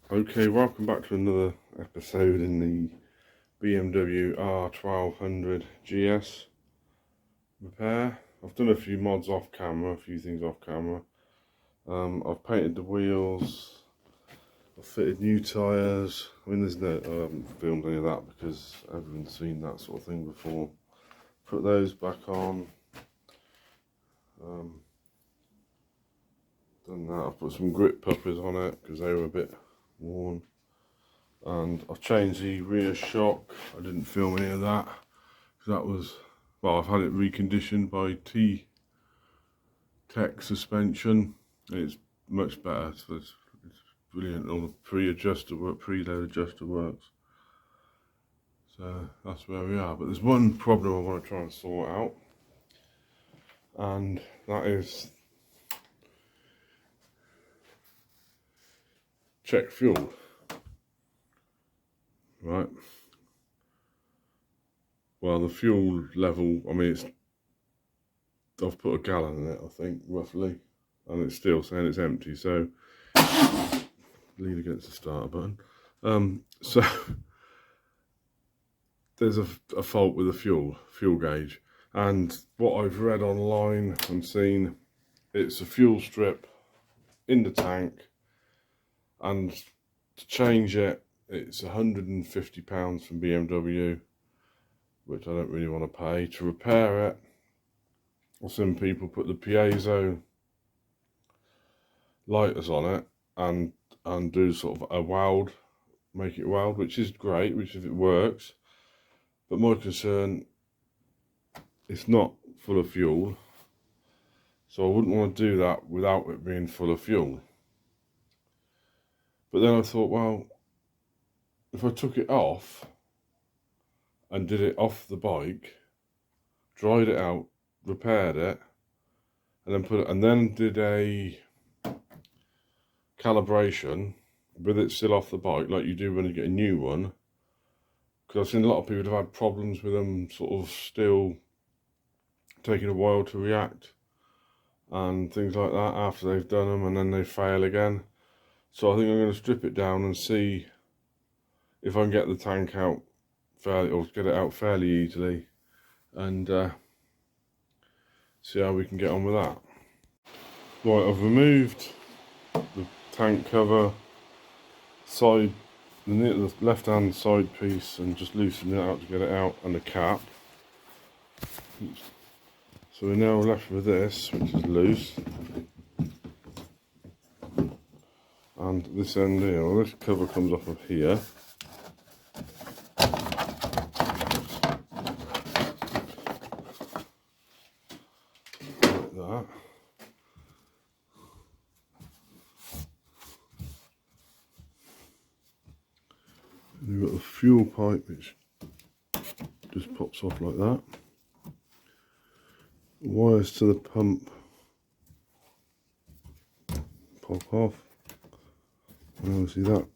Okay, welcome back to another episode in the BMW R1200GS repair. I've done a few mods off camera, a few things off camera. I've painted the wheels, I've fitted new tyres. I mean, I haven't filmed any of that because everyone's seen that sort of thing before. Put those back on. Done that. I've put some grip puppers on it because they were a bit worn. And I've changed the rear shock. I didn't film any of that because that was, well, I've had it reconditioned by T-Tech suspension. It's much better, so it's brilliant. All the preload adjuster works. So that's where we are. But there's one problem I want to try and sort out, and that is check fuel. Right. Well, the fuel level, I mean, I've put a gallon in it, I think, roughly, and it's still saying it's empty, so lean against the starter button. So there's a fault with the fuel gauge, and what I've read online and seen, it's a fuel strip in the tank, and to change it, it's £150 from BMW, which I don't really want to pay. To repair it, or some people put the piezo lighters on it and do sort of a weld, make it weld, which is great, which if it works. But my concern, it's not full of fuel, so I wouldn't want to do that without it being full of fuel. But then I thought, well, if I took it off and did it off the bike, dried it out, repaired it, and then did a calibration with it still off the bike, like you do when you get a new one, because I've seen a lot of people have had problems with them sort of still taking a while to react and things like that after they've done them, and then they fail again. So I think I'm going to strip it down and see if I can get the tank out fairly easily, and see how we can get on with that. Right, I've removed the tank cover, the left hand side piece, and just loosened it out to get it out, and the cap. So we're now left with this, which is loose, and this end here. Well, this cover comes off of here, like that. And you've got the fuel pipe, which just pops off like that. Wires to the pump pop off, and obviously that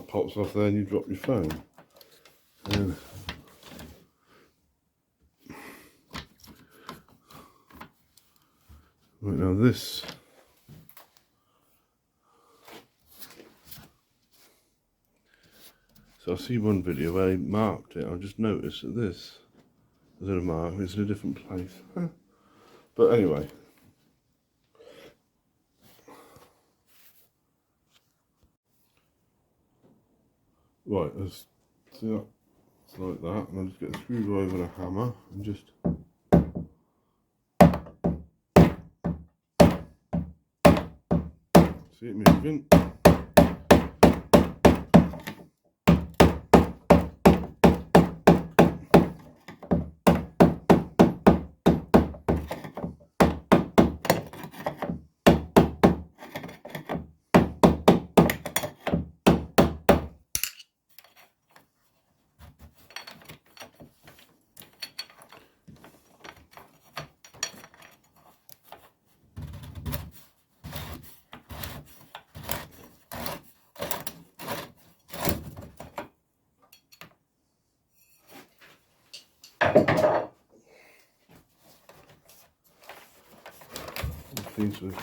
pops off there, and you drop your phone. And right now this, so I see one video where they marked it. I just noticed that this is a mark, it's in a different place. But anyway, right, let's see that. It's like that, and I'll just get a screwdriver and a hammer and just see it moving. Things with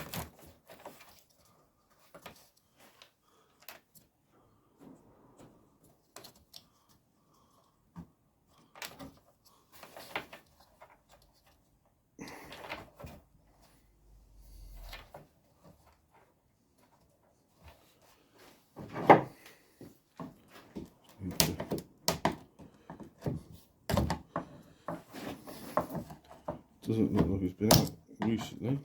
doesn't look like it's been out recently.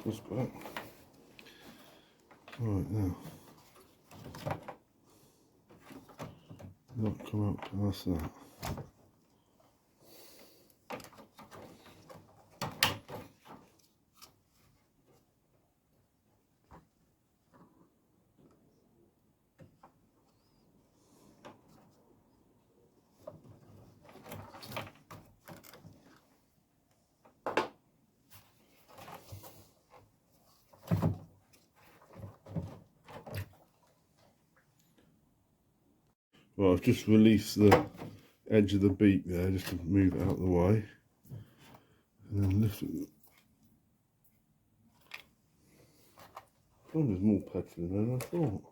What's that? Right now, not come out past that. Well, I've just released the edge of the beak there just to move it out of the way, and then lift it. Oh, there's more petrol in there than I thought.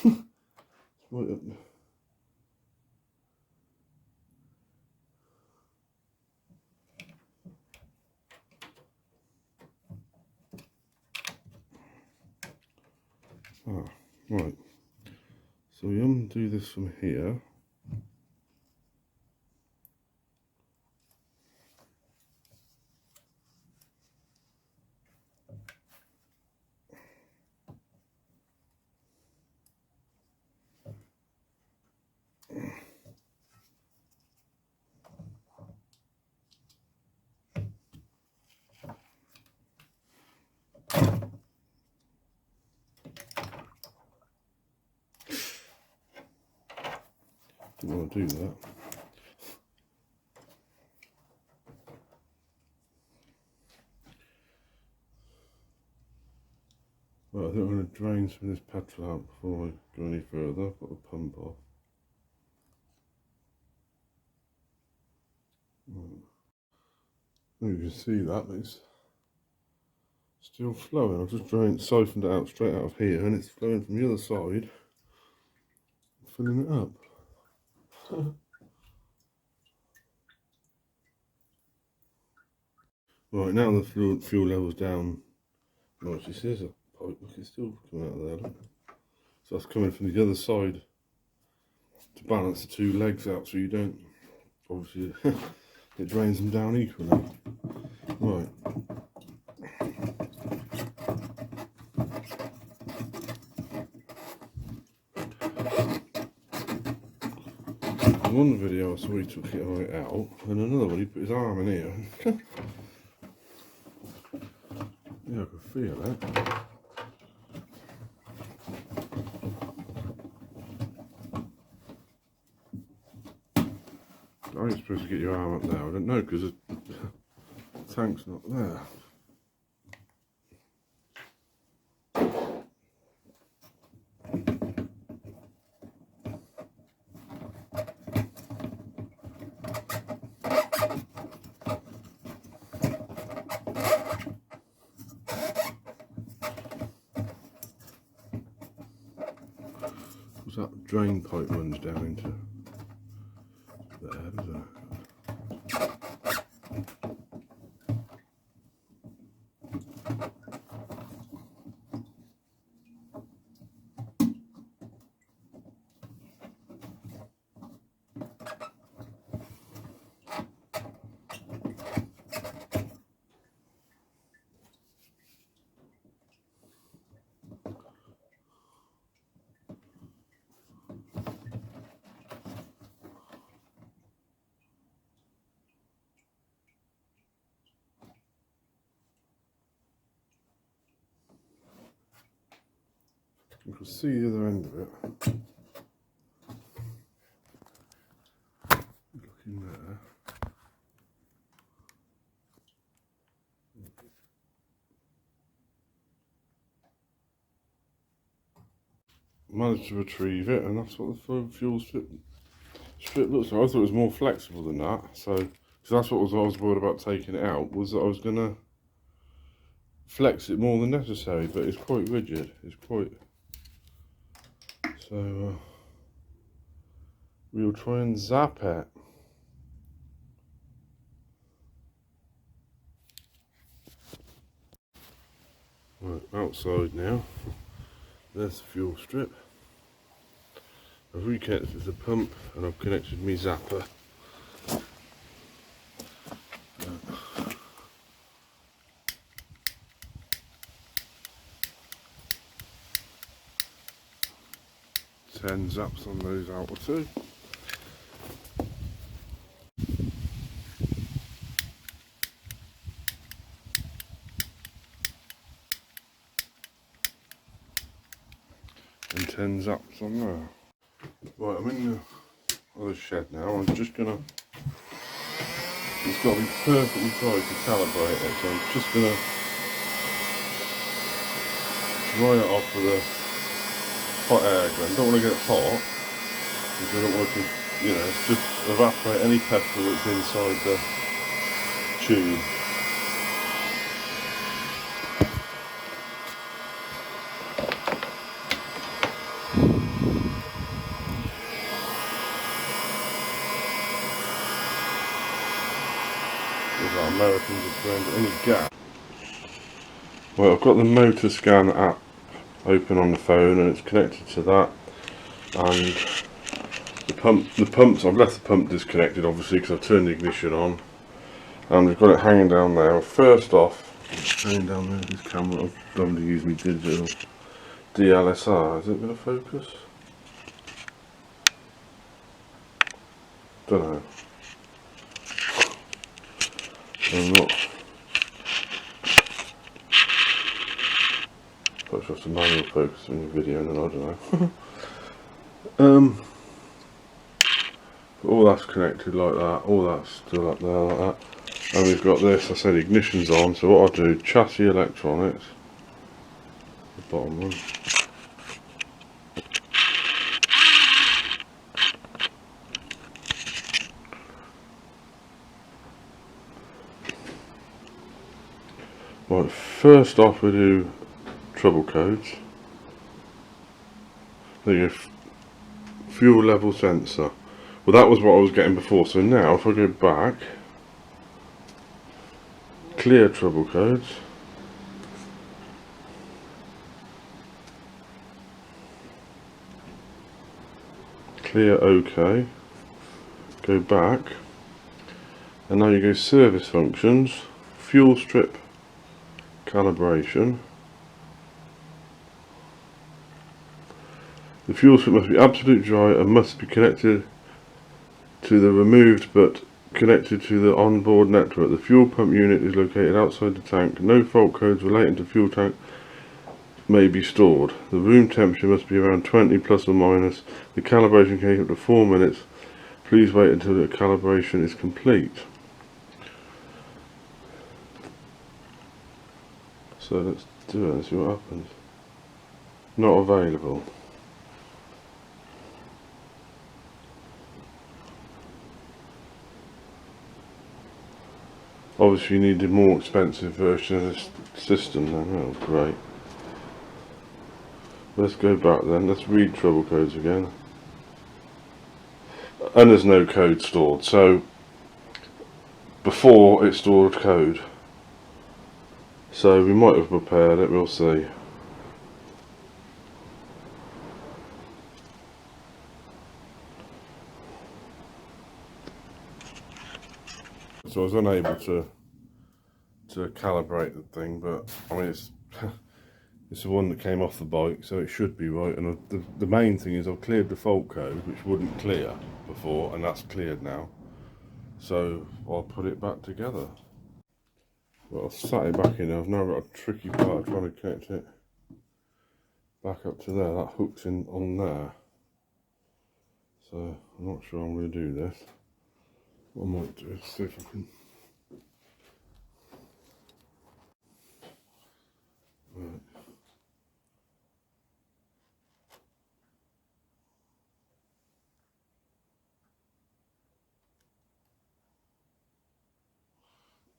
It's right up there. Ah, right. So we undo this from here. Didn't want to do that. Well, I think I'm going to drain some of this petrol out before I go any further. I've got the pump off. You can see that, but it's still flowing. I've just siphoned it out straight out of here, and it's flowing from the other side, filling it up. Right, now the fuel level's down. Well, actually, there's a pipe. Look, it's still coming out of there. Look. So that's coming from the other side to balance the two legs out, so you don't. Obviously, it drains them down equally. Right. In one video I saw he took it right out, and another one he put his arm in here. Yeah, I can feel it. I ain't supposed to get your arm up there, I don't know, because the tank's not there. That drain pipe runs down into there, doesn't it? You can see the other end of it. Looking there. Managed to retrieve it, and that's what the fuel strip looks like. I thought it was more flexible than that, so that's what I was worried about taking it out, was that I was going to flex it more than necessary, but it's quite rigid. It's quite... So we'll try and zap it. Right, outside now. There's the fuel strip. I've reconnected the pump and I've connected my zapper. Ten zaps on those outer two. And 10 zaps on there. Right, I'm in the other shed now. I'm just gonna... It's got to be perfectly dry to calibrate it, so I'm just gonna dry it off with a hot air gun. Don't want to get it hot, because I don't want to, you know, just evaporate any petrol that's inside the tube. Americans are throwing any gap. Well, I've got the motor scan app open on the phone and it's connected to that, and the pumps, I've left the pump disconnected obviously because I've turned the ignition on, and we've got it hanging down there. First off, hanging down there, this camera, I've done to use my digital DLSR. Is it going to focus? Don't know. I'm not. Perhaps just a manual focus on your video, and then I don't know. All that's connected like that. All that's still up there like that. And we've got this. I said ignition's on. So what I'll do, chassis electronics. The bottom one. Right, first off we do trouble codes. There you go, fuel level sensor. Well, that was what I was getting before, so now if I go back, clear trouble codes. Clear OK. Go back, and now you go service functions, fuel strip calibration. The fuel strip must be absolutely dry and must be connected to the removed but connected to the onboard network. The fuel pump unit is located outside the tank. No fault codes relating to fuel tank may be stored. The room temperature must be around 20 plus or minus. The calibration can take up to 4 minutes. Please wait until the calibration is complete. So let's do it and see what happens. Not available. Obviously you need a more expensive version of this system then. Oh great. Let's go back then, let's read trouble codes again. And there's no code stored, so before it stored code. So we might have prepared it, we'll see. So I was unable to calibrate the thing, but I mean it's it's the one that came off the bike, so it should be right. And the main thing is I've cleared the fault code, which wouldn't clear before, and that's cleared now. So I'll put it back together. Well, I've sat it back in. I've now got a tricky part of trying to connect it back up to there. That hook's in on there. So I'm not sure I'm going to do this. What I might do is see if I can. Right.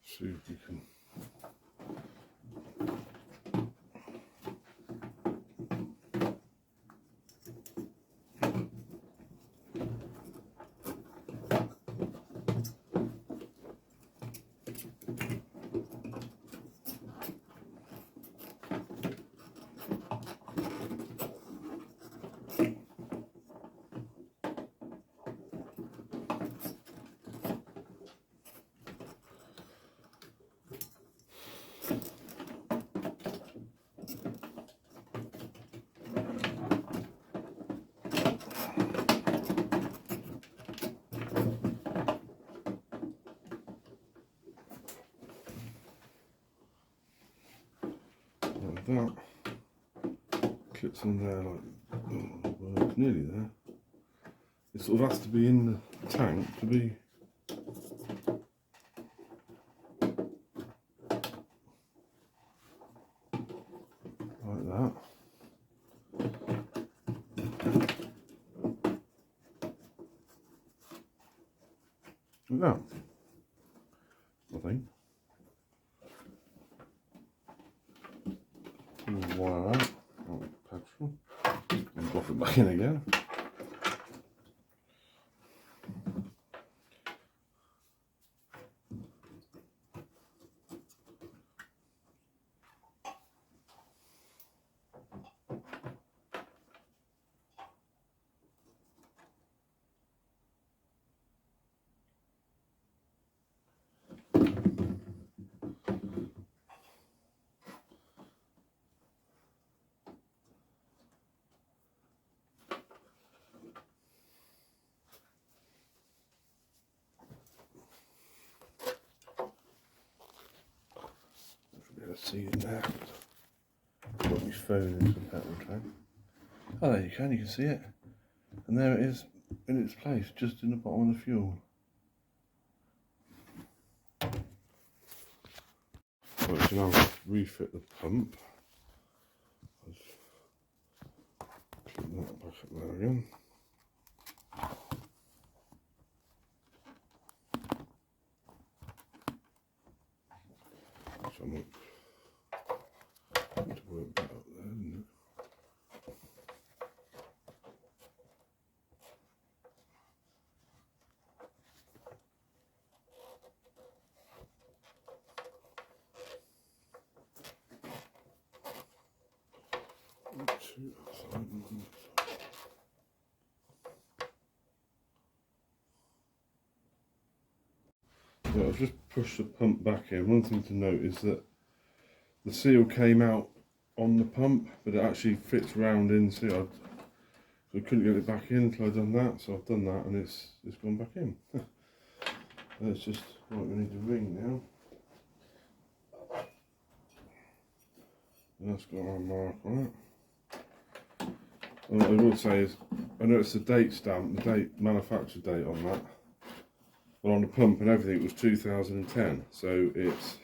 See if we can. That clips in there like, oh, well, it's nearly there. It sort of has to be in the tank to be like that. Like that, I think. Wire out, petrol, and drop it back in again. See it there. Got my phone into the petrol tank. Oh, there you can see it. And there it is in its place, just in the bottom of the fuel. So I can now refit the pump. Clip that back up there again. So I might have to work that up there, isn't it? Two outside and one inside. Yeah, I've just pushed the pump back in. One thing to note is that the seal came out on the pump, but it actually fits round in seal. So I couldn't get it back in until I'd done that. So I've done that, and it's gone back in. It's just right. We need the ring now, and that's got our mark on it. And what I will say is, I noticed the date stamp, the date manufacture date on that. Well, on the pump and everything, it was 2010. So it's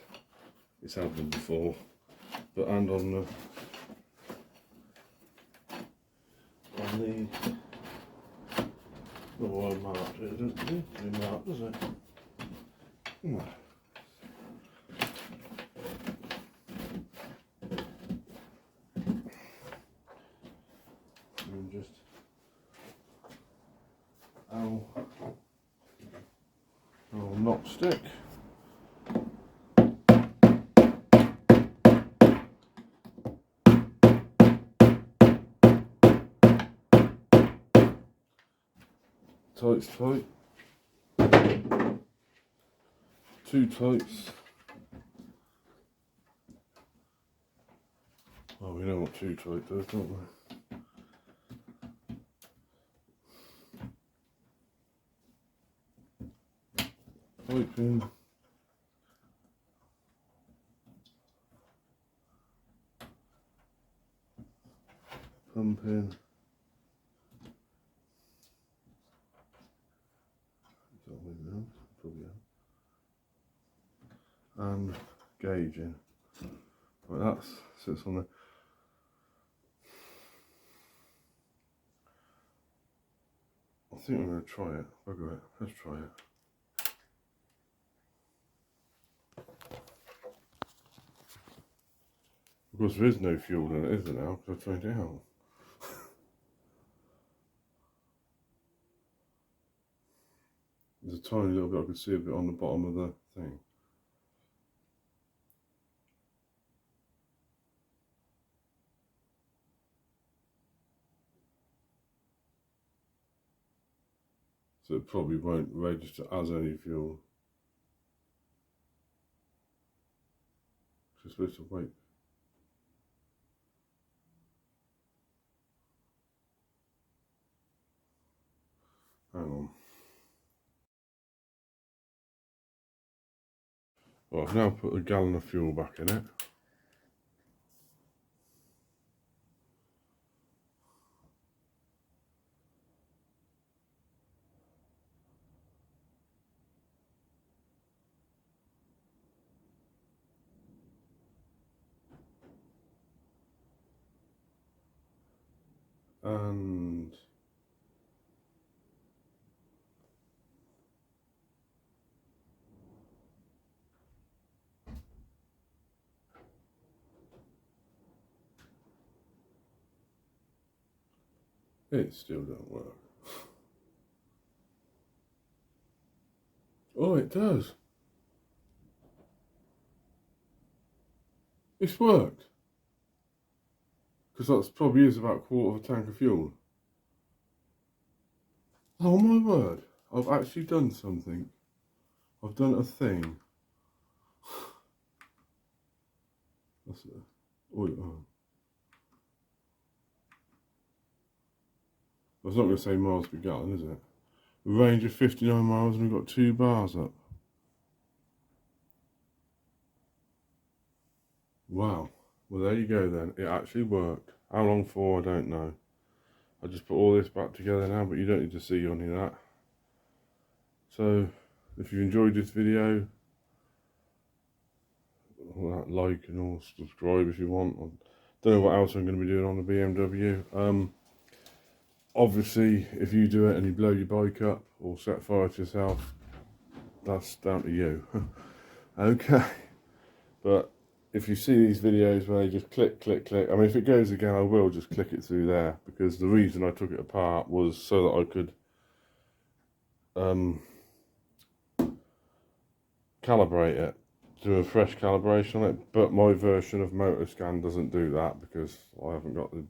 had them before, but and on the oil mark, it doesn't really mark, does it? No. And just our knock stick. Tight's tight. Two tights. Oh, we know what two tight does, don't we? Pipe in. pumping. And gauging. Right, that sits on there. I think I'm going to try it. Bugger it. Let's try it. Of course, there is no fuel in it, is there now? Because I tried it out. There's a tiny little bit, I could see a bit on the bottom of the thing. So it probably won't register as any fuel. It's supposed to wait. Hang on. Well, I've now put a gallon of fuel back in it. And it still don't work. Oh, it does. It's worked. Because that's probably is about a quarter of a tank of fuel. Oh my word. I've actually done something. I've done a thing. That's it. Oh. That's not going to say miles per gallon, is it? A range of 59 miles and we've got 2 bars up. Wow. Well, there you go then. It actually worked. How long for, I don't know. I just put all this back together now, but you don't need to see any of that. So, if you enjoyed this video, like and all, subscribe if you want. I don't know what else I'm going to be doing on the BMW. Obviously, if you do it and you blow your bike up or set fire to yourself, that's down to you. Okay. But if you see these videos where you just click, click, click, I mean, if it goes again, I will just click it through there, because the reason I took it apart was so that I could calibrate it, do a fresh calibration on it. But my version of Motorscan doesn't do that, because I haven't got the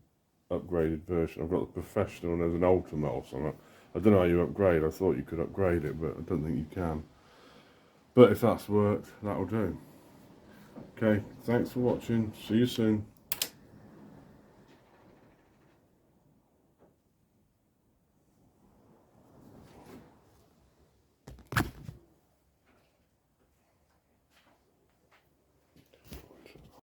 upgraded version. I've got the professional and there's an ultimate or something. I don't know how you upgrade. I thought you could upgrade it, but I don't think you can. But if that's worked, that'll do. Okay, thanks for watching. See you soon.